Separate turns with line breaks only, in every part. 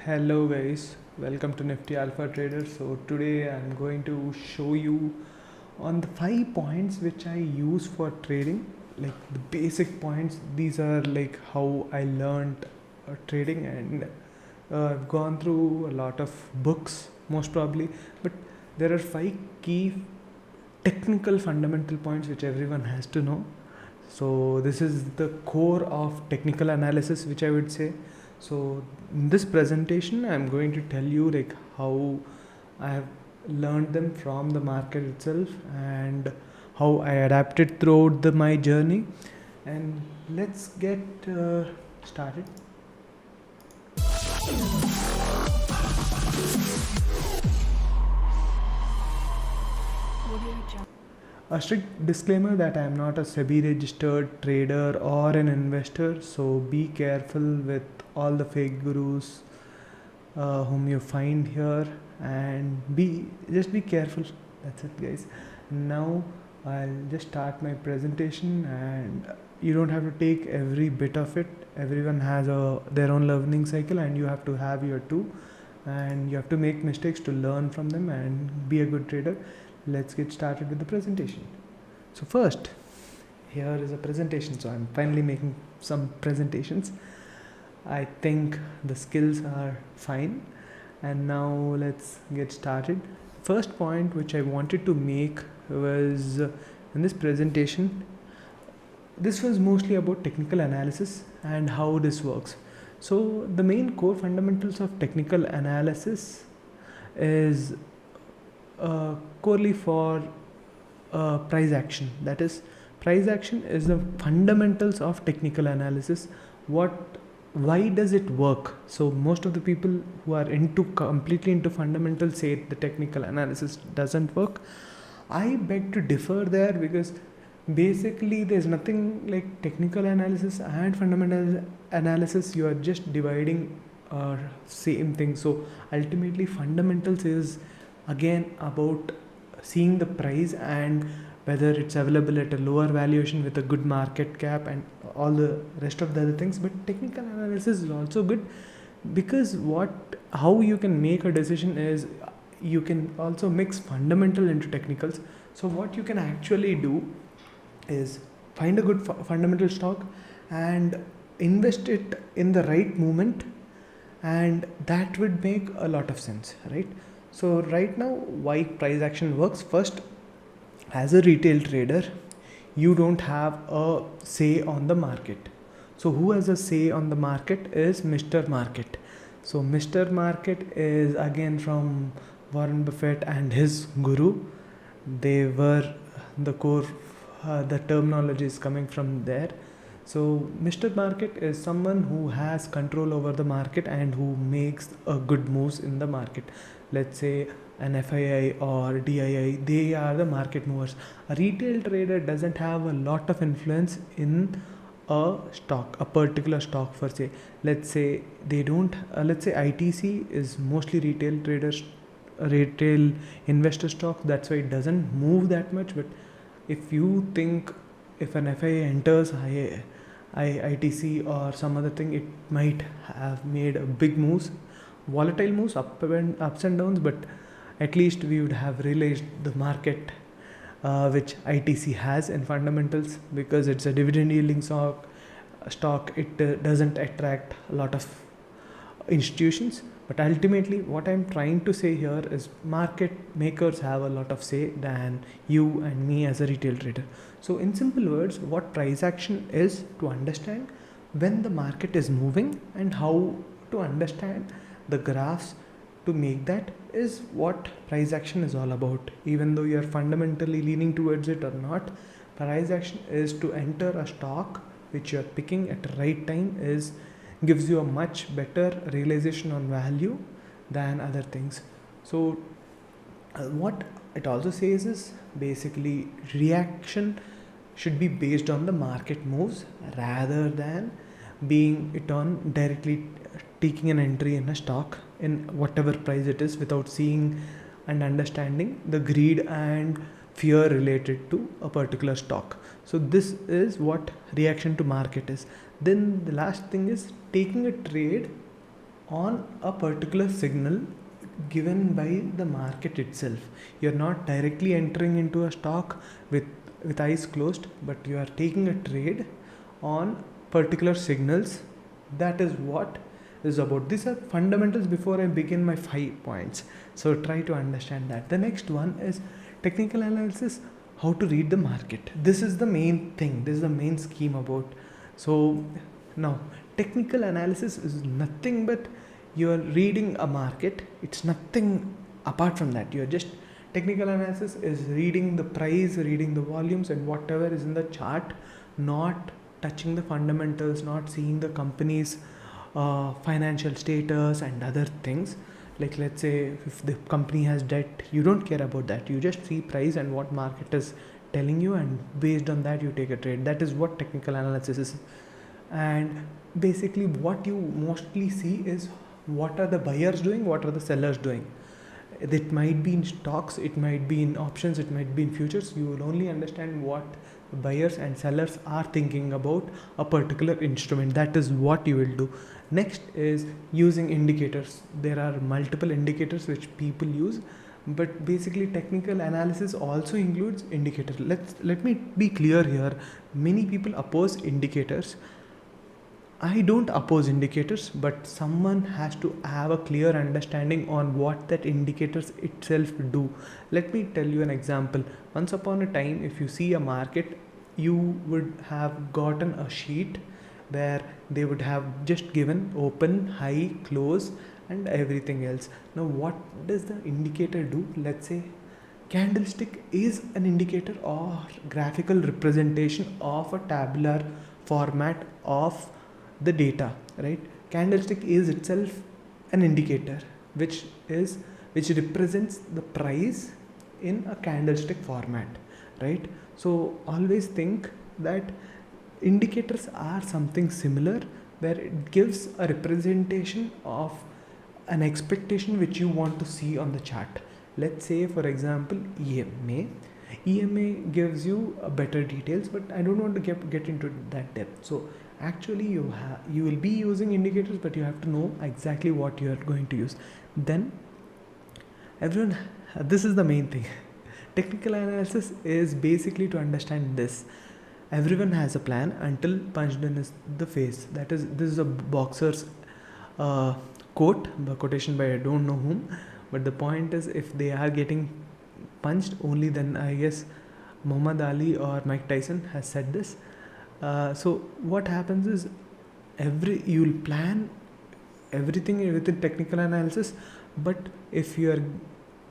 Hello guys, welcome to Nifty Alpha Trader. So today I'm going to show you on the 5 points which I use for trading, like the basic points. These are like how I learned trading, and I've gone through a lot of books most probably, but there are 5 key technical fundamental points which everyone has to know. So this is the core of technical analysis, which I would say. So in this presentation I'm going to tell you like how I have learned them from the market itself and how I adapted throughout my journey. And let's get started. A strict disclaimer that I am not a SEBI registered trader or an investor, so be careful with all the fake gurus whom you find here, and just be careful. That's it, guys. Now I'll just start my presentation, and you don't have to take every bit of it. Everyone has their own learning cycle, and you have to have your too, and you have to make mistakes to learn from them and be a good trader. Let's get started with the presentation. So first, here is a presentation. So I'm finally making some presentations. I think the skills are fine, and now let's get started. First point which I wanted to make was in this presentation, this was mostly about technical analysis and how this works. So the main core fundamentals of technical analysis is corely for price action. That is, price action is the fundamentals of technical analysis. Why does it work? So most of the people who are completely into fundamentals say the technical analysis doesn't work. I beg to differ there, because basically there's nothing like technical analysis and fundamental analysis. You are just dividing same thing. So ultimately fundamentals is again about seeing the price and whether it's available at a lower valuation with a good market cap and all the rest of the other things. But technical analysis is also good, because how you can make a decision is you can also mix fundamental into technicals. So what you can actually do is find a good fundamental stock and invest it in the right moment, and that would make a lot of sense, right? So right now, why price action works? First, as a retail trader, you don't have a say on the market. So who has a say on the market is Mr. Market. So Mr. Market is again from Warren Buffett and his guru. They were the core, the terminology is coming from there. So Mr. Market is someone who has control over the market and who makes a good moves in the market. Let's say an FII or DII, they are the market movers. A retail trader doesn't have a lot of influence in a stock, a particular stock per se. Let's say they don't, let's say ITC is mostly retail traders, retail investor stock. That's why it doesn't move that much. But if you think if an FII enters ITC or some other thing, it might have made a big moves, volatile moves, ups and downs, but at least we would have realized the market which ITC has in fundamentals, because it's a dividend yielding stock. It doesn't attract a lot of institutions. But ultimately what I'm trying to say here is market makers have a lot of say than you and me as a retail trader. So in simple words, what price action is, to understand when the market is moving and how to understand the graphs to make that, is what price action is all about. Even though you're fundamentally leaning towards it or not, price action is to enter a stock which you're picking at the right time gives you a much better realization on value than other things. So what it also says is basically reaction should be based on the market moves rather than being it on directly taking an entry in a stock in whatever price it is without seeing and understanding the greed and fear related to a particular stock. So this is what reaction to market is. Then the last thing is taking a trade on a particular signal given by the market itself. You're not directly entering into a stock with eyes closed, but you are taking a trade on particular signals. That is what is about. These are fundamentals before I begin my 5 points. So try to understand that. The next one is technical analysis, how to read the market. This is the main thing. This is the main scheme about. So now technical analysis is nothing but you are reading a market. It's nothing apart from that. You're just technical analysis is reading the price, reading the volumes and whatever is in the chart, not touching the fundamentals, not seeing the company's financial status and other things. Like let's say if the company has debt, you don't care about that. You just see price and what market is telling you, and based on that you take a trade. That is what technical analysis is. And basically what you mostly see is what are the buyers doing, what are the sellers doing. It might be in stocks, it might be in options, it might be in futures. You will only understand what buyers and sellers are thinking about a particular instrument. That is what you will do. Next is using indicators. There are multiple indicators which people use, but basically technical analysis also includes indicators. Let me be clear here. Many people oppose indicators. I don't oppose indicators, but someone has to have a clear understanding on what that indicators itself do. Let me tell you an example. Once upon a time, if you see a market, you would have gotten a sheet where they would have just given open, high, close and everything else. Now what does the indicator do? Let's say candlestick is an indicator or graphical representation of a tabular format of the data, right? Candlestick is itself an indicator which represents the price in a candlestick format, right? So always think that indicators are something similar, where it gives a representation of an expectation which you want to see on the chart. Let's say for example EMA gives you better details, but I don't want to get into that depth. So actually you will be using indicators, but you have to know exactly what you are going to use. Then everyone, this is the main thing. Technical analysis is basically to understand this. Everyone has a plan until punched in is the face. This is a boxer's quote, the quotation by I don't know whom, but the point is if they are getting punched, only then I guess Muhammad Ali or Mike Tyson has said this. So what happens is you'll plan everything within technical analysis, but if you are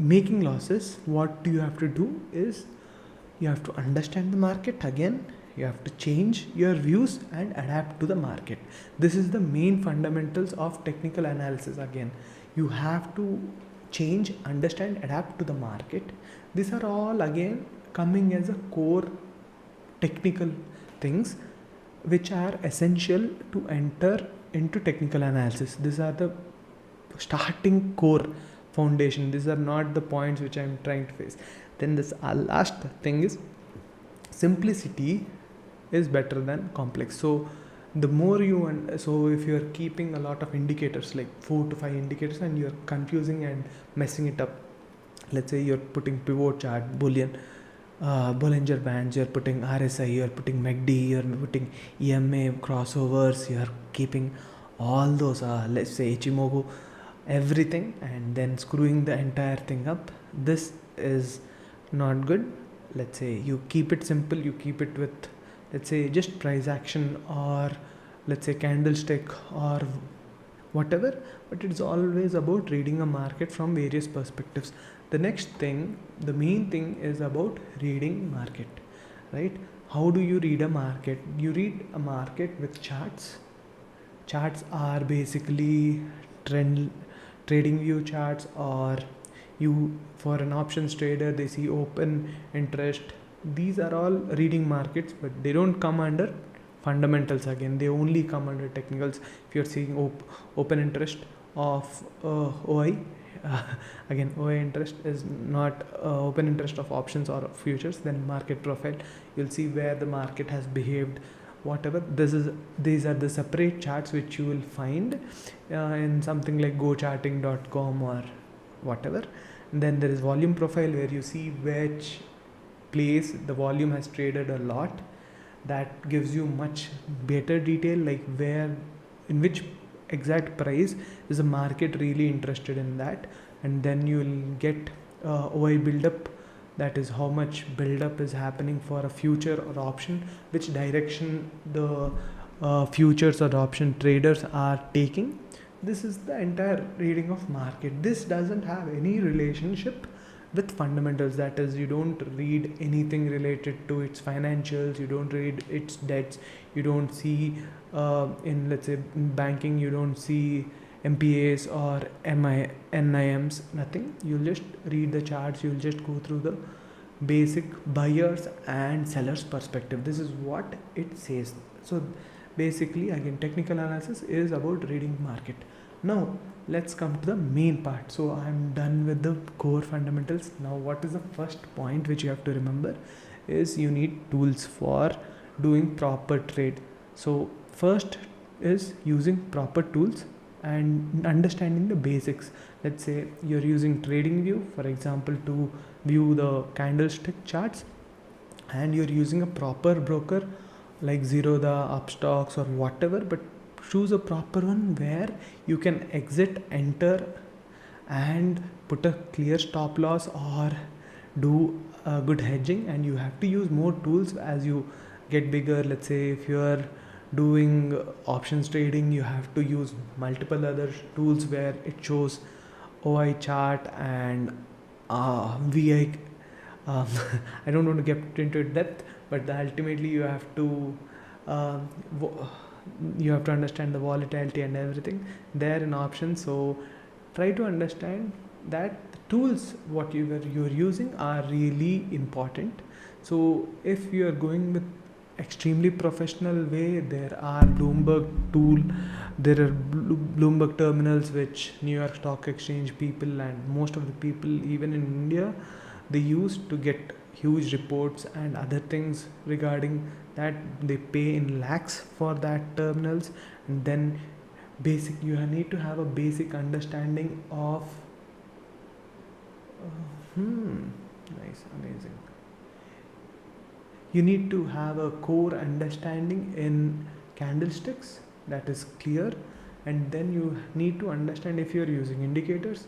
making losses, what you have to do is you have to understand the market again. You have to change your views and adapt to the market. This is the main fundamentals of technical analysis. Again, you have to change, understand, adapt to the market. These are all again coming as a core technical things which are essential to enter into technical analysis. These are the starting core foundation. These are not the points which I am trying to face. Then this last thing is simplicity is better than complex. So the more so if you are keeping a lot of indicators, like 4 to 5 indicators, and you are confusing and messing it up, let's say you're putting pivot chart, Boolean, Bollinger Bands, you're putting RSI, you're putting MACD, you're putting EMA crossovers, you're keeping all those let's say Ichimoku, everything, and then screwing the entire thing up. This is not good. Let's say you keep it simple, you keep it with, let's say, just price action, or let's say candlestick or whatever, but it's always about reading a market from various perspectives. The next thing, the main thing, is about reading market, right? How do you read a market? You read a market with charts. Charts are basically Tradingview charts, or for an options trader, they see open interest. These are all reading markets, but they don't come under fundamentals. Again, they only come under technicals. If you're seeing open interest of OI, again, OI interest is not open interest of options or futures, then market profile, you'll see where the market has behaved whatever. These are the separate charts which you will find in something like gocharting.com or whatever. And then there is volume profile, where you see which place the volume has traded a lot. That gives you much better detail, like where, in which exact price is the market really interested in that. And then you will get OI buildup, that is how much buildup is happening for a future or option, which direction the futures or option traders are taking. This is the entire reading of market. This doesn't have any relationship with fundamentals. That is, you don't read anything related to its financials, you don't read its debts, you don't see in, let's say, banking, you don't see MPAs or NIMs, nothing. You'll just read the charts, you'll just go through the basic buyers and sellers perspective. This is what it says. So basically, again, technical analysis is about reading market. Now let's come to the main part. So I'm done with the core fundamentals. Now what is the first point which you have to remember is you need tools for doing proper trade. So first is using proper tools and understanding the basics. Let's say you're using Tradingview, for example, to view the candlestick charts, and you're using a proper broker like Zerodha, Upstocks or whatever, but choose a proper one where you can exit, enter and put a clear stop loss or do good hedging. And you have to use more tools as you get bigger. Let's say if you're doing options trading, you have to use multiple other tools where it shows OI chart and VI. I don't want to get into depth, but ultimately you have to understand the volatility and everything there in options. So try to understand that the tools what you're using are really important. So if you are going with extremely professional way, there are Bloomberg terminals which New York Stock Exchange people and most of the people even in India they use to get huge reports and other things regarding that. They pay in lakhs for that terminals. And then you need to have a basic understanding of nice, amazing. You need to have a core understanding in candlesticks, that is clear. And then you need to understand, if you're using indicators,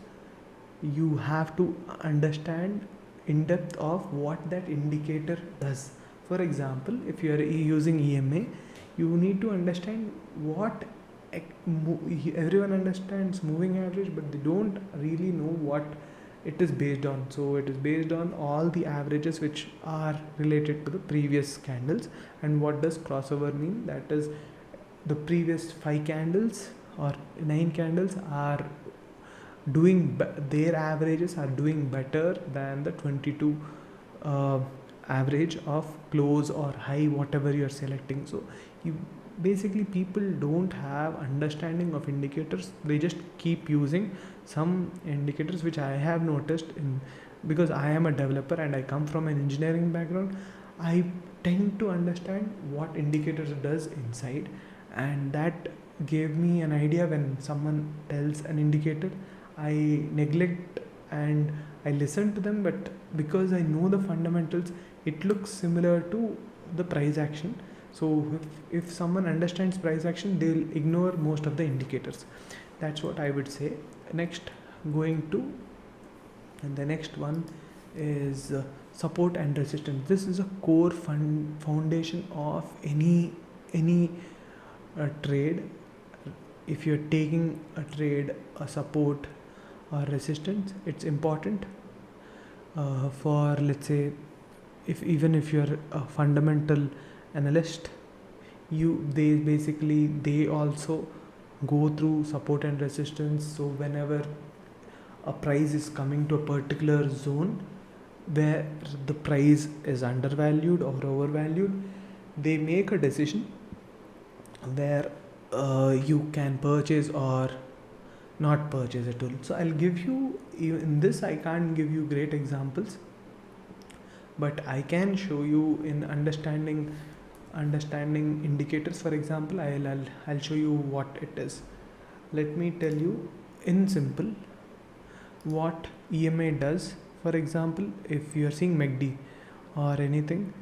you have to understand in depth of what that indicator does. For example, if you are using EMA, you need to understand what everyone understands moving average, but they don't really know what it is based on. So it is based on all the averages which are related to the previous candles. And what does crossover mean? That is, the previous 5 candles or 9 candles are doing their averages are doing better than the 22 average of close or high, whatever you're selecting. So you basically, people don't have understanding of indicators. They just keep using some indicators, which I have noticed because I am a developer and I come from an engineering background. I tend to understand what indicators does inside, and that gave me an idea. When someone tells an indicator, I neglect and I listen to them, but because I know the fundamentals, it looks similar to the price action. So if someone understands price action, they'll ignore most of the indicators. That's what I would say. Next, and the next one is support and resistance. This is a core foundation of any trade. If you're taking a trade, a support or resistance, it's important for, let's say, even if you're a fundamental analyst, they also go through support and resistance. So whenever a price is coming to a particular zone where the price is undervalued or overvalued, they make a decision where you can purchase or not purchase at all. So I'll give you, in this I can't give you great examples, but I can show you in understanding understanding indicators. For example, I'll show you what it is. Let me tell you in simple what EMA does. For example, if you are seeing MACD or anything,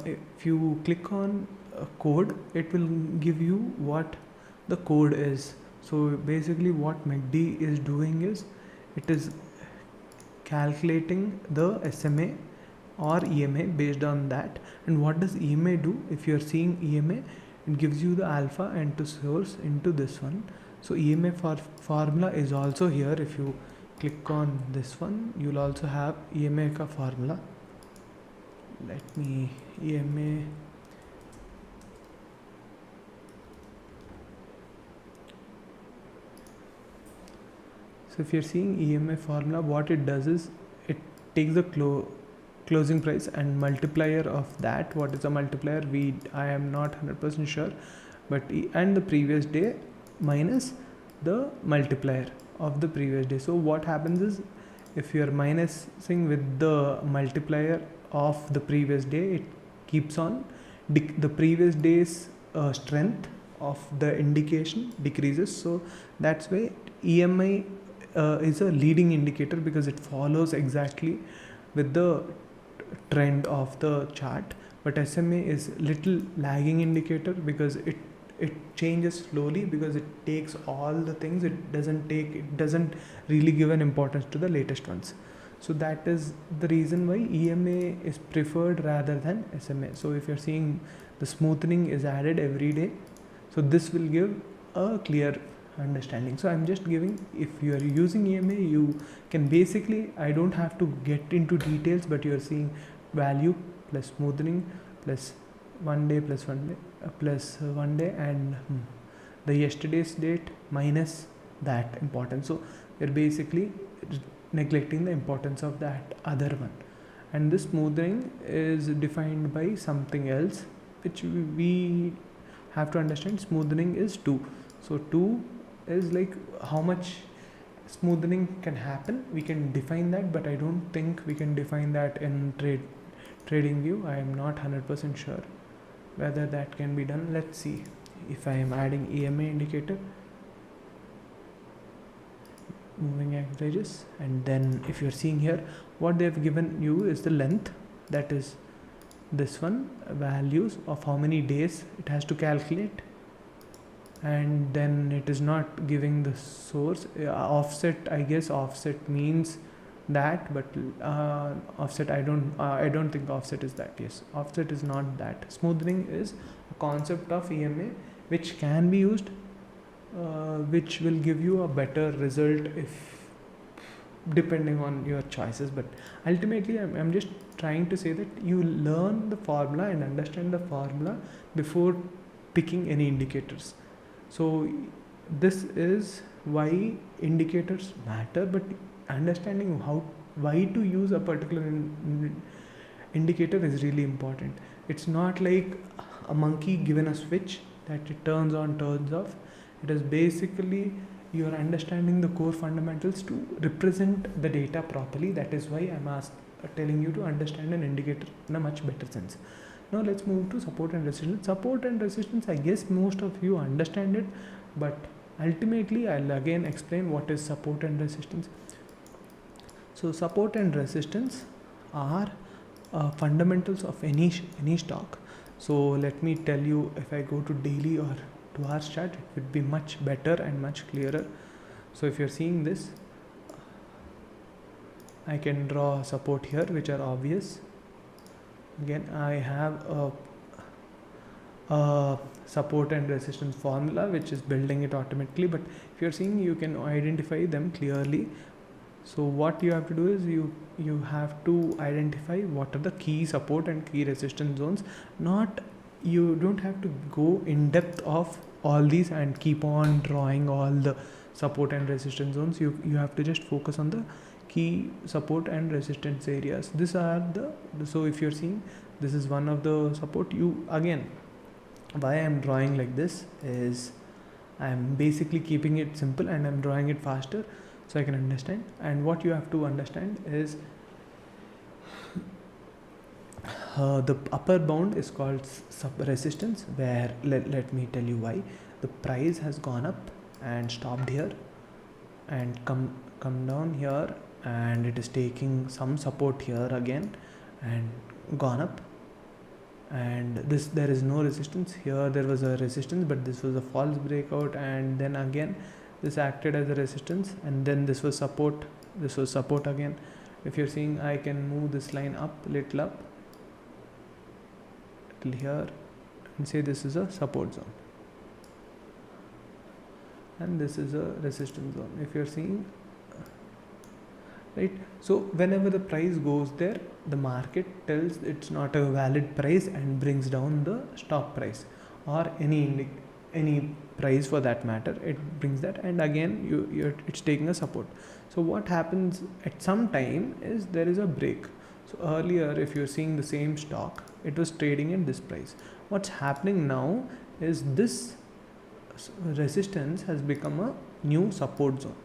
if you click on a code, it will give you what the code is. So basically what MACD is doing is it is calculating the SMA or EMA based on that. And what does EMA do? If you are seeing EMA, it gives you the alpha and to source into this one. So EMA formula is also here. If you click on this one, you'll also have EMA ka formula. Let me EMA. So if you're seeing EMA formula, what it does is it takes the closing price and multiplier of that. What is the multiplier? I am not 100% sure, but and the previous day minus the multiplier of the previous day. So what happens is if you are minusing with the multiplier of the previous day, it keeps on the previous day's strength of the indication decreases. So that's why EMA is a leading indicator, because it follows exactly with the trend of the chart. But SMA is little lagging indicator because it changes slowly, because it takes all the things. It doesn't really give an importance to the latest ones. So that is the reason why EMA is preferred rather than SMA. So if you're seeing the smoothing is added every day, so this will give a clear understanding. So I'm just giving, if you are using EMA, you can basically, I don't have to get into details, but you are seeing value plus smoothing plus 1 day plus 1 day plus 1 day and the yesterday's date minus that importance. So we're basically neglecting the importance of that other one, and this smoothing is defined by something else which we have to understand. Smoothing is 2. So 2 is like how much smoothing can happen. We can define that, but I don't think we can define that in Tradingview. I am not 100% sure whether that can be done. Let's see if I am adding EMA indicator, moving averages, and then if you're seeing here, what they have given you is the length, that is this one, values of how many days it has to calculate, and then it is not giving the source. Offset, I guess offset means that, but offset, I don't think offset is that. Yes, offset is not that. Smoothing is a concept of EMA which can be used, which will give you a better result if depending on your choices. But ultimately I'm just trying to say that you learn the formula and understand the formula before picking any indicators. So this is why indicators matter, but understanding why to use a particular indicator is really important. It's not like a monkey given a switch that it turns on, turns off. It is basically you are understanding the core fundamentals to represent the data properly. That is why I'm telling you to understand an indicator in a much better sense. Now let's move to support and resistance. Support and resistance, I guess most of you understand it, but ultimately I'll again explain what is support and resistance. So support and resistance are fundamentals of any stock. So let me tell you, if I go to daily or 2 hours chart, it would be much better and much clearer. So if you're seeing this, I can draw support here which are obvious. Again, I have a support and resistance formula which is building it automatically, but if you're seeing, you can identify them clearly. So what you have to do is you have to identify what are the key support and key resistance zones. You don't have to go in depth of all these and keep on drawing all the support and resistance zones. You have to just focus on the key support and resistance areas. These are so if you're seeing, this is one of the support. Again, why I'm drawing like this is I'm basically keeping it simple and I'm drawing it faster so I can understand. And what you have to understand is the upper bound is called resistance, where let me tell you why. The price has gone up and stopped here and come down here, and it is taking some support here again and gone up, and this there is no resistance here. There was a resistance, but this was a false breakout, and then again this acted as a resistance, and then this was support. This was support again. If you're seeing, I can move this line up, little up till here, and say this is a support zone and this is a resistance zone. If you're seeing, right, so whenever the price goes there, the market tells it's not a valid price and brings down the stock price, or any price for that matter. It brings that, and again it's taking a support. So what happens at some time is there is a break. So earlier, if you're seeing the same stock, it was trading in this price. What's happening now is this resistance has become a new support zone.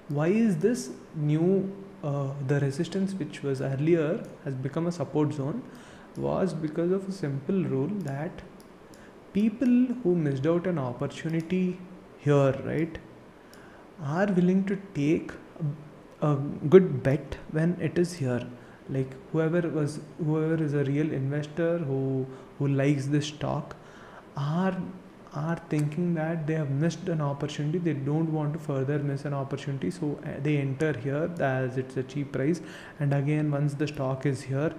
Why is this new the resistance which was earlier has become a support zone? Was because of a simple rule that people who missed out an opportunity here, right, are willing to take a good bet when it is here. Like whoever is a real investor who likes this stock are thinking that they have missed an opportunity. They don't want to further miss an opportunity, so they enter here as it's a cheap price, and again once the stock is here,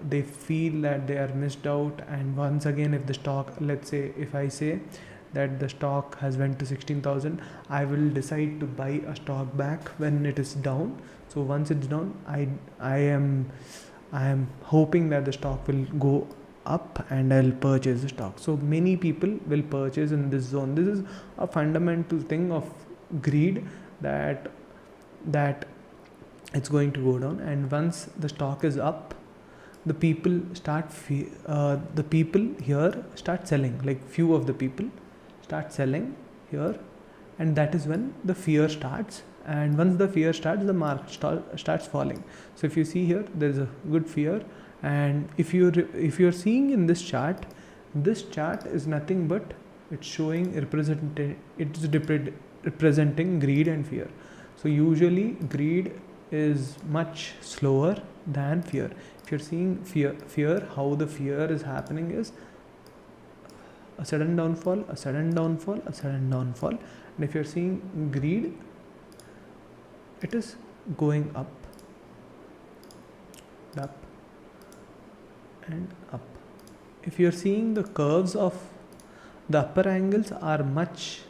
they feel that they are missed out. And once again, if the stock, let's say if I say that the stock has went to 16,000, I will decide to buy a stock back when it is down. So once it's down, I am hoping that the stock will go up and I'll purchase the stock. So many people will purchase in this zone. This is a fundamental thing of greed, that it's going to go down, and once the stock is up, the people here start selling. Like few of the people start selling here, and that is when the fear starts. And once the fear starts, the market starts falling. So if you see here, there is a good fear. And if you're seeing in this chart is nothing but it's showing representing greed and fear. So usually greed is much slower than fear. If you're seeing fear, how the fear is happening is a sudden downfall, a sudden downfall, a sudden downfall. And if you're seeing greed, it is going up and up. If you're seeing the curves of the upper angles are much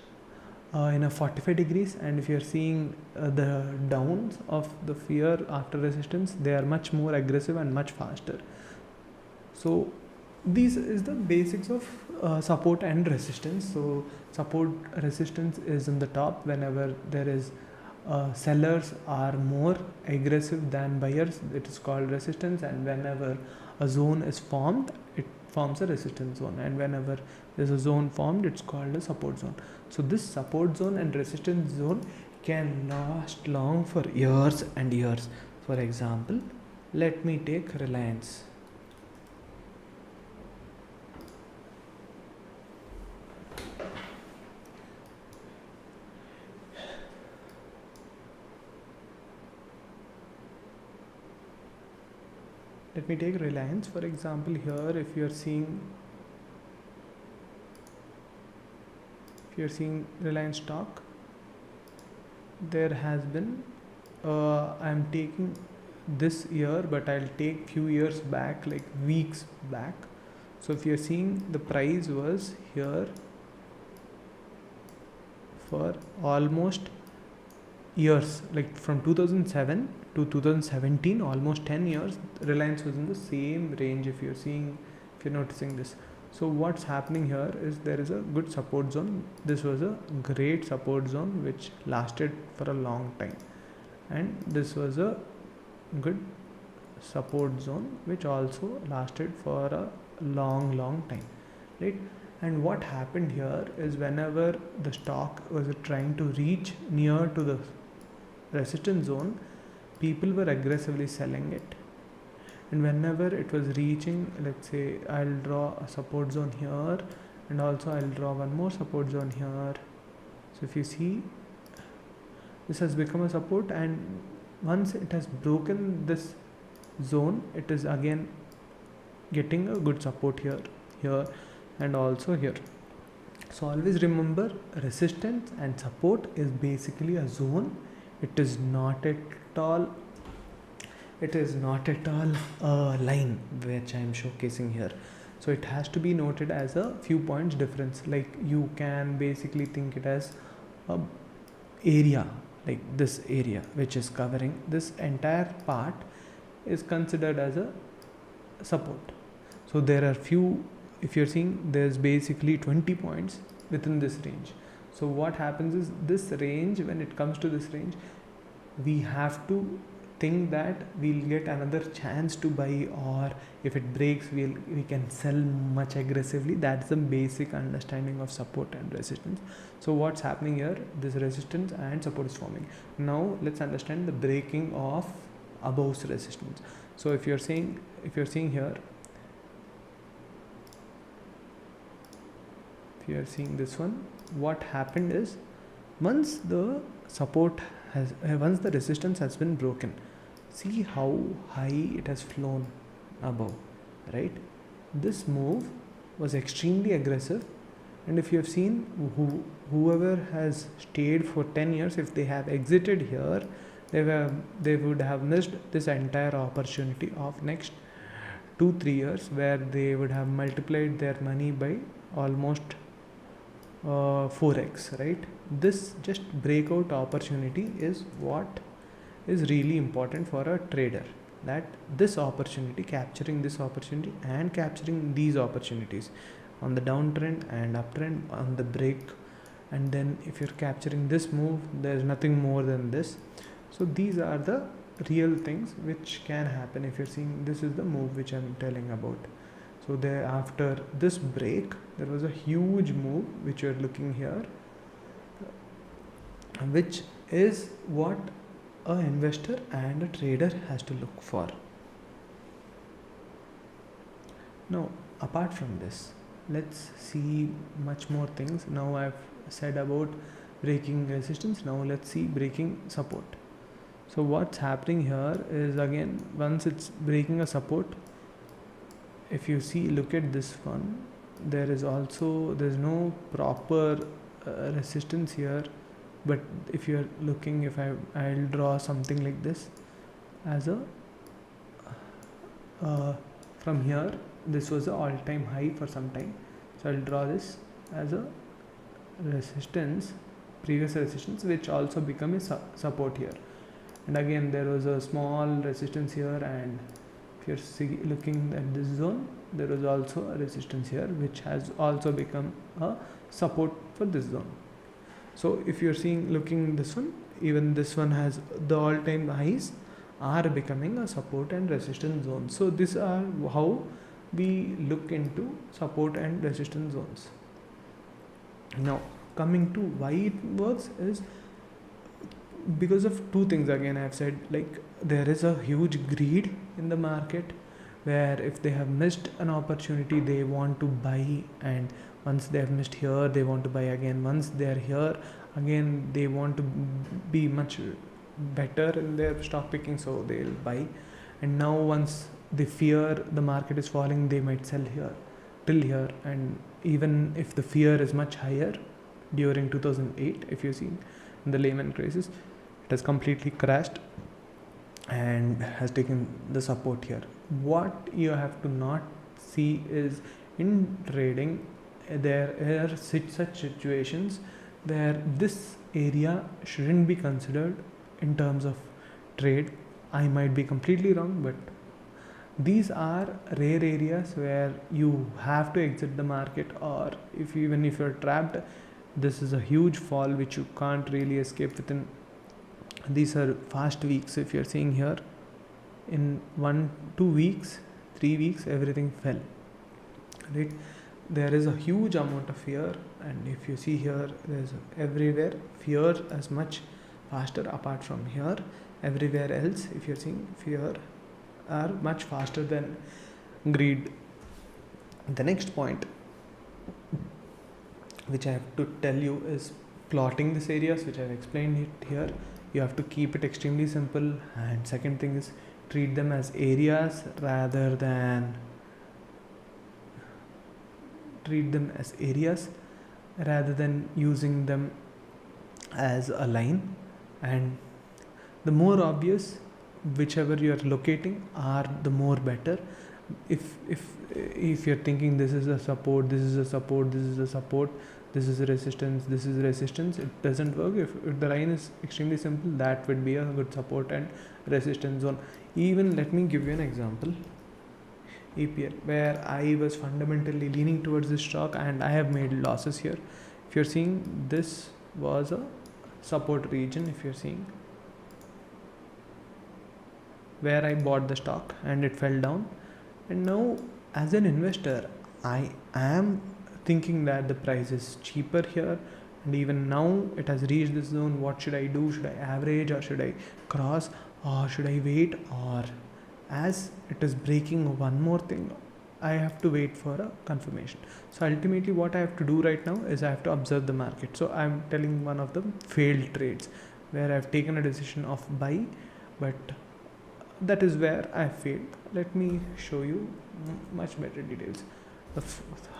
in a 45 degrees, and if you're seeing the downs of the fear after resistance, they are much more aggressive and much faster. So these is the basics of support and resistance. So support resistance is in the top whenever there is sellers are more aggressive than buyers, it is called resistance. And whenever a zone is formed, it forms a resistance zone, and whenever there's a zone formed, it's called a support zone. So this support zone and resistance zone can last long for years and years. For example, let me take Reliance. Let me take Reliance for example. Here, if you're seeing Reliance stock, there has been I'm taking this year, but I'll take few years back, like weeks back. So if you're seeing, the price was here for almost years, like from 2007 to 2017, almost 10 years, Reliance was in the same range. If you're noticing this. So what's happening here is there is a good support zone. This was a great support zone which lasted for a long time, and this was a good support zone which also lasted for a long time, right? And what happened here is whenever the stock was trying to reach near to the resistance zone, people were aggressively selling it, and whenever it was reaching, let's say I'll draw a support zone here, and also I'll draw one more support zone here. So if you see, this has become a support, and once it has broken this zone, it is again getting a good support here, here, and also here. So always remember, resistance and support is basically a zone. It is not at all a line which I am showcasing here. So it has to be noted as a few points difference. Like you can basically think it as a area, like this area which is covering this entire part is considered as a support. So there are few, if you're seeing, there's basically 20 points within this range. So what happens is, this range, when it comes to this range, we have to think that we'll get another chance to buy, or if it breaks, we can sell much aggressively. That's the basic understanding of support and resistance. So what's happening here, this resistance and support is forming. Now let's understand the breaking of above resistance. So if you're seeing here, if you are seeing this one, what happened is, once the resistance has been broken, see how high it has flown above, right? This move was extremely aggressive, and if you have seen, whoever has stayed for 10 years, if they have exited here, they would have missed this entire opportunity of next 2-3 years, where they would have multiplied their money by almost 4x, right? This just breakout opportunity is what is really important for a trader, that this opportunity, capturing this opportunity and capturing these opportunities on the downtrend and uptrend, on the break, and then if you're capturing this move, there's nothing more than this. So these are the real things which can happen. If you're seeing, this is the move which I'm telling about. So there, after this break, there was a huge move which you're looking here, which is what an investor and a trader has to look for. Now, apart from this, let's see much more things. Now I've said about breaking resistance. Now let's see breaking support. So what's happening here is, again, once it's breaking a support, if you see, look at this one, there's no proper resistance here. But if you're looking, if I'll draw something like this as a from here, this was the all-time high for some time, so I'll draw this as a resistance, previous resistance, which also become a support here. And again, there was a small resistance here, and if you're looking at this zone, there was also a resistance here, which has also become a support for this zone. So if you're looking this one, even this one has the all-time highs are becoming a support and resistance zone. So these are how we look into support and resistance zones. Now coming to why it works is because of two things. Again, I've said, like, there is a huge greed in the market, where if they have missed an opportunity, they want to buy, and once they have missed here, they want to buy again. Once they are here, again they want to be much better in their stock picking, so they'll buy. And now once they fear the market is falling, they might sell here till here. And even if the fear is much higher, during 2008, if you see in the Lehman crisis, it has completely crashed and has taken the support here. What you have to not see is, in trading, there are such situations where this area shouldn't be considered in terms of trade. I might be completely wrong, but these are rare areas where you have to exit the market, or even if you're trapped, this is a huge fall which you can't really escape within. These are fast weeks. If you're seeing here, in 1-2 weeks, 3 weeks, everything fell, right? There is a huge amount of fear, and if you see here, there's everywhere fear as much faster. Apart from here, everywhere else, if you're seeing, fear are much faster than greed. The next point which I have to tell you is plotting these areas, which I've explained it here. You have to keep it extremely simple. And second thing is treat them as areas rather than using them as a line. And the more obvious whichever you are locating are, the more better. If you're thinking this is a support, this is a support, this is a support, this is a resistance, this is resistance, it doesn't work. If the line is extremely simple, that would be a good support and resistance zone. Even let me give you an example. EPL, where I was fundamentally leaning towards this stock and I have made losses here. If you're seeing, this was a support region, if you're seeing, where I bought the stock and it fell down. And now as an investor, I am thinking that the price is cheaper here, and even now it has reached this zone. What should I do? Should I average, or should I cross, or should I wait? Or as it is breaking one more thing, I have to wait for a confirmation. So ultimately what I have to do right now is I have to observe the market. So I'm telling one of the failed trades where I've taken a decision of buy, but that is where I failed. Let me show you much better details.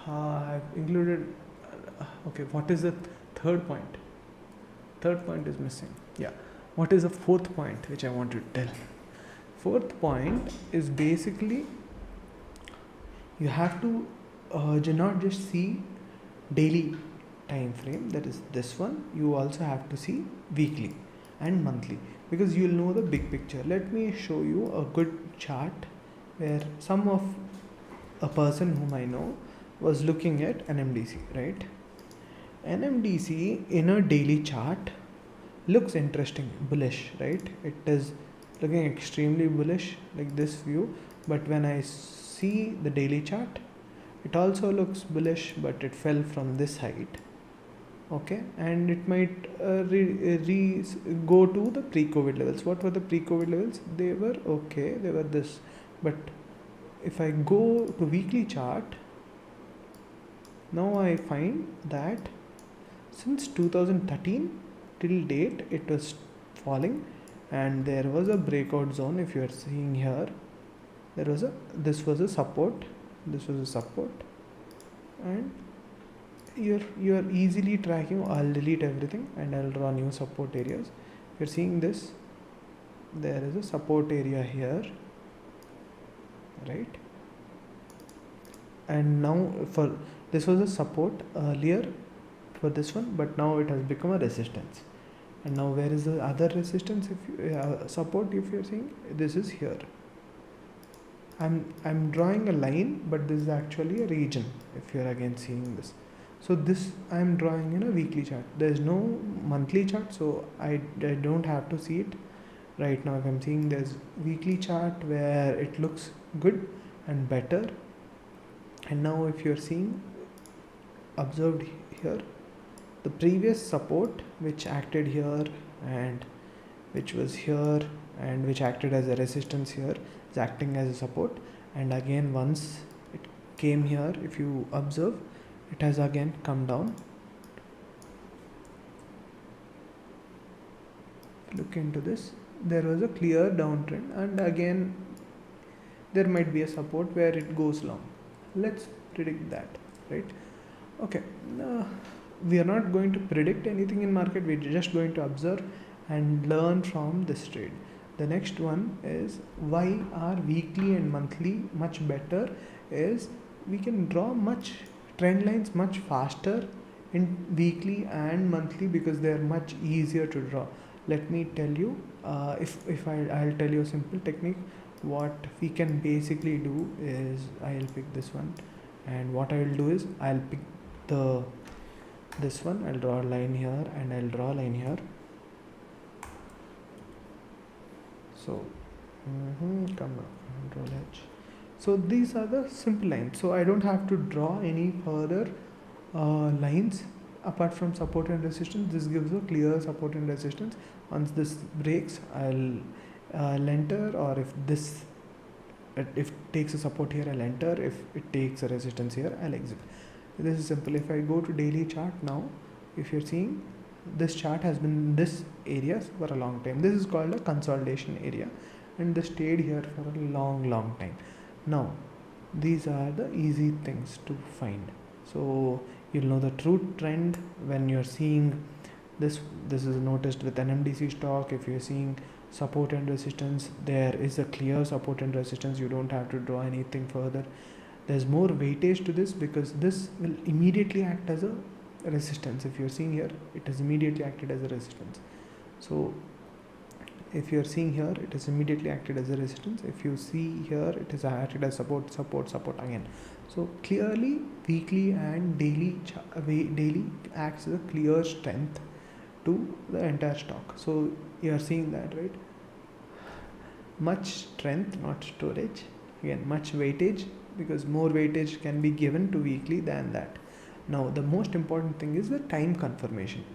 I've included, okay, what is the third point? Third point is missing. Yeah. What is the fourth point which I want to tell? Fourth point is basically you have to not just see daily time frame, that is this one. You also have to see weekly and monthly, because you'll know the big picture. Let me show you a good chart where a person whom I know was looking at NMDC, right? NMDC in a daily chart looks interesting, bullish, right? It is looking extremely bullish, like this view. But when I see the daily chart, it also looks bullish, but it fell from this height. Okay, and it might go to the pre-COVID levels. What were the pre-COVID levels? They were okay, they were this. But if I go to weekly chart, now I find that since 2013 till date it was falling, and there was a breakout zone. If you are seeing here, this was a support, and you are easily tracking. I'll delete everything and I'll draw new support areas. If you're seeing this, there is a support area here, right? And now this was a support earlier for this one, but now it has become a resistance. And now where is the other resistance? Support, if you're seeing, this is here. I'm drawing a line, but this is actually a region, if you're again seeing this. So this I'm drawing in a weekly chart. There is no monthly chart, so I don't have to see it right now. If I'm seeing there's weekly chart where it looks good and better. And now if you're seeing, observed here, the previous support which acted here and which was here and which acted as a resistance here is acting as a support. And again, once it came here, if you observe, it has again come down. Look into this, there was a clear downtrend, and again there might be a support where it goes long. Let's predict that, right? Okay, we are not going to predict anything in market, we're just going to observe and learn from this trade. The next one is why are weekly and monthly much better is we can draw trend lines much faster in weekly and monthly because they are much easier to draw. Let me tell you, I'll tell you a simple technique. What we can basically do is I'll pick this one, and what I will do is I'll pick this one, I'll draw a line here and I'll draw a line here. So control H. So these are the simple lines, so I don't have to draw any further lines apart from support and resistance. This gives a clear support and resistance. Once this breaks, I'll enter, or if this if it takes a support here, I'll enter. If it takes a resistance here, I'll exit. This is simple. If I go to daily chart now, if you're seeing, this chart has been in this area for a long time. This is called a consolidation area, and this stayed here for a long time. Now these are the easy things to find. So you'll know the true trend when you're seeing this. This is noticed with NMDC stock. If you're seeing support and resistance, there is a clear support and resistance. You don't have to draw anything further. There's more weightage to this because this will immediately act as a resistance. If you're seeing here, it has immediately acted as a resistance. So if you're seeing here, it has immediately acted as a resistance. If you see here, it is acted as support again. So clearly weekly and daily acts as a clear strength to the entire stock. So you are seeing that, right? Much strength, not storage. Again, much weightage, because more weightage can be given to weekly than that. Now the most important thing is the time confirmation.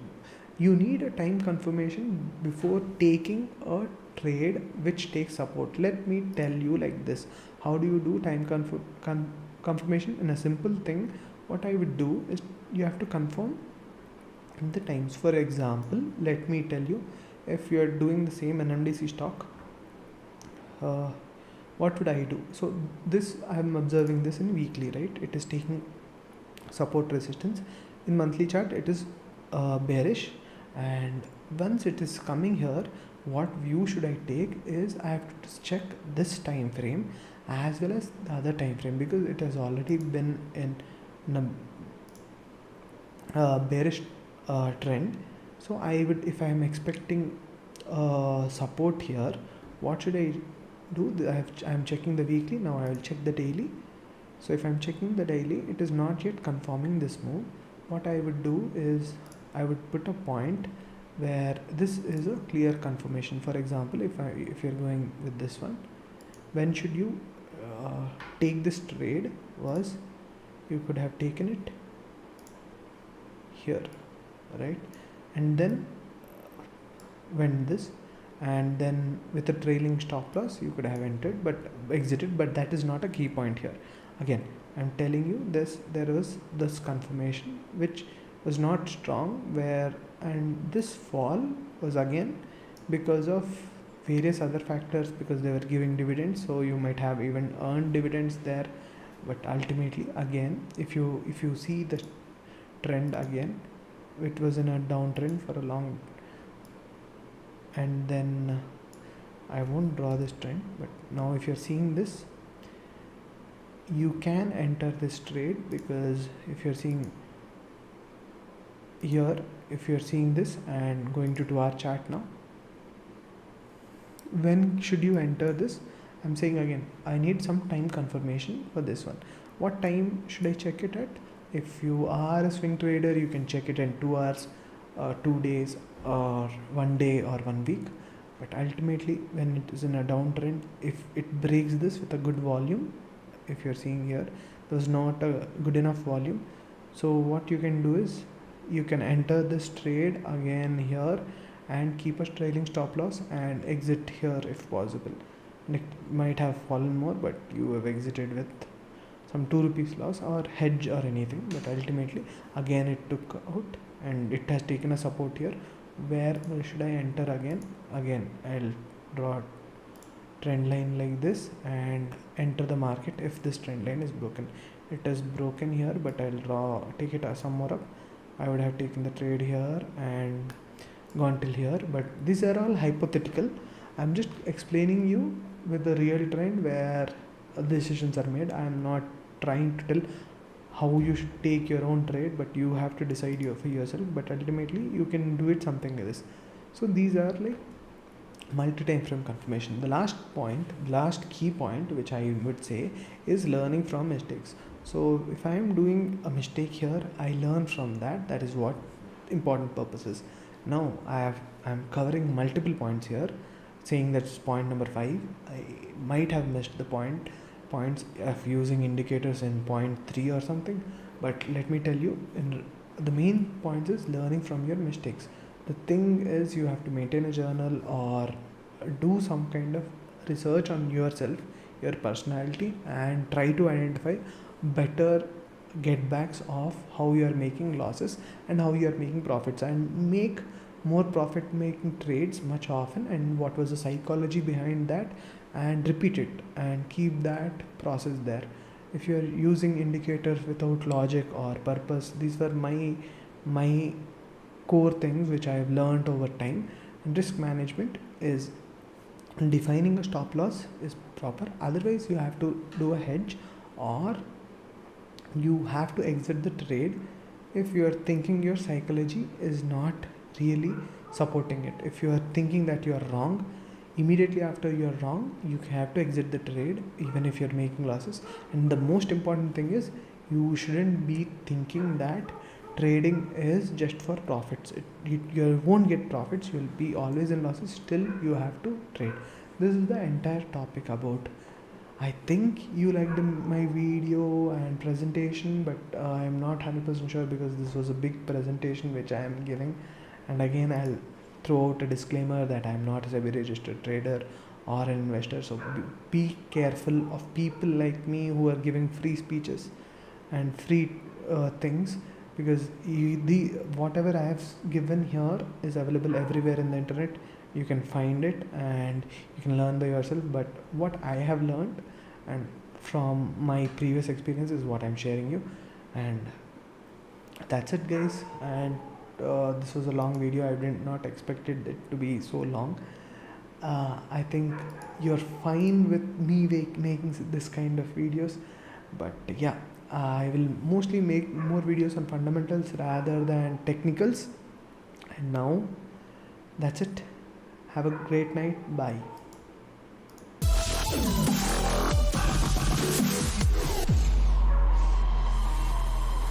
You need a time confirmation before taking a trade which takes support. Let me tell you like this. How do you do time confirmation? In a simple thing, what I would do is you have to confirm the times. For example, let me tell you, if you are doing the same NMDC stock, what would I do? So this, I am observing this in weekly, right? It is taking support resistance. In monthly chart, it is bearish, and once it is coming here, what view should I take is I have to check this time frame as well as the other time frame, because it has already been in a bearish trend. So I would, if I am expecting support here, what should I do? I am checking the weekly. Now I will check the daily. So if I am checking the daily, it is not yet confirming this move. What I would do is I would put a point where this is a clear confirmation. For example, if you're going with this one, when should you take this trade? Was you could have taken it here, right? And then when this, and then with a trailing stop loss, you could have entered but exited, but that is not a key point here. Again, I'm telling you this, there was this confirmation which was not strong, where, and this fall was again because of various other factors, because they were giving dividends, so you might have even earned dividends there. But ultimately, again, if you see the trend again, it was in a downtrend for a long, and then I won't draw this trend, but now if you're seeing this, you can enter this trade, because if you're seeing here, if you're seeing this and going to our chart now, when should you enter this? I'm saying again, I need some time confirmation for this one. What time should I check it at? If you are a swing trader, you can check it in 2 hours, 2 days, or 1 day, or 1 week. But ultimately, when it is in a downtrend, if it breaks this with a good volume, if you're seeing here, there's not a good enough volume. So what you can do is you can enter this trade again here and keep a trailing stop loss and exit here if possible. And it might have fallen more, but you have exited with some 2 rupees loss, or hedge or anything. But ultimately, again it took out and it has taken a support here. Where should I enter again? Again, I'll draw a trend line like this and enter the market if this trend line is broken. It is broken here, but I'll take it some more up. I would have taken the trade here and gone till here, but these are all hypothetical. I'm just explaining you with the real trend where decisions are made. I'm not trying to tell how you should take your own trade, but you have to decide for yourself. But ultimately, you can do it something like this. So these are like multi-time frame confirmation. The last key point, which I would say, is learning from mistakes. So if I am doing a mistake here, I learn from that. That is what important purpose is. Now I'm covering multiple points here, saying that's point number 5. I might have missed the points of using indicators in point 3 or something, but let me tell you, the main point is learning from your mistakes. The thing is, you have to maintain a journal or do some kind of research on yourself your personality, and try to identify better get backs of how you are making losses and how you are making profits, and make more profit making trades much often, and what was the psychology behind that, and repeat it and keep that process there. If you are using indicators without logic or purpose, these were my core things which I have learned over time. And risk management is defining a stop loss is proper, otherwise you have to do a hedge, or you have to exit the trade if you are thinking your psychology is not really supporting it. If you are thinking that you are wrong, immediately after you are wrong, you have to exit the trade even if you're making losses. And the most important thing is, you shouldn't be thinking that trading is just for profits. You won't get profits, you'll be always in losses, still you have to trade. This is the entire topic about. I think you liked my video and presentation, but I am not 100% sure because this was a big presentation which I am giving. And again, I'll throw out a disclaimer that I am not a SEBI registered trader or an investor. So be careful of people like me who are giving free speeches and free things, because whatever I have given here is available everywhere in the internet. You can find it and you can learn by yourself, but what I have learned and from my previous experience is what I'm sharing you. And that's it, guys. And this was a long video. I did not expected it to be so long. I think you're fine with me making this kind of videos, but yeah, I will mostly make more videos on fundamentals rather than technicals. And now that's it. Have a great night. Bye.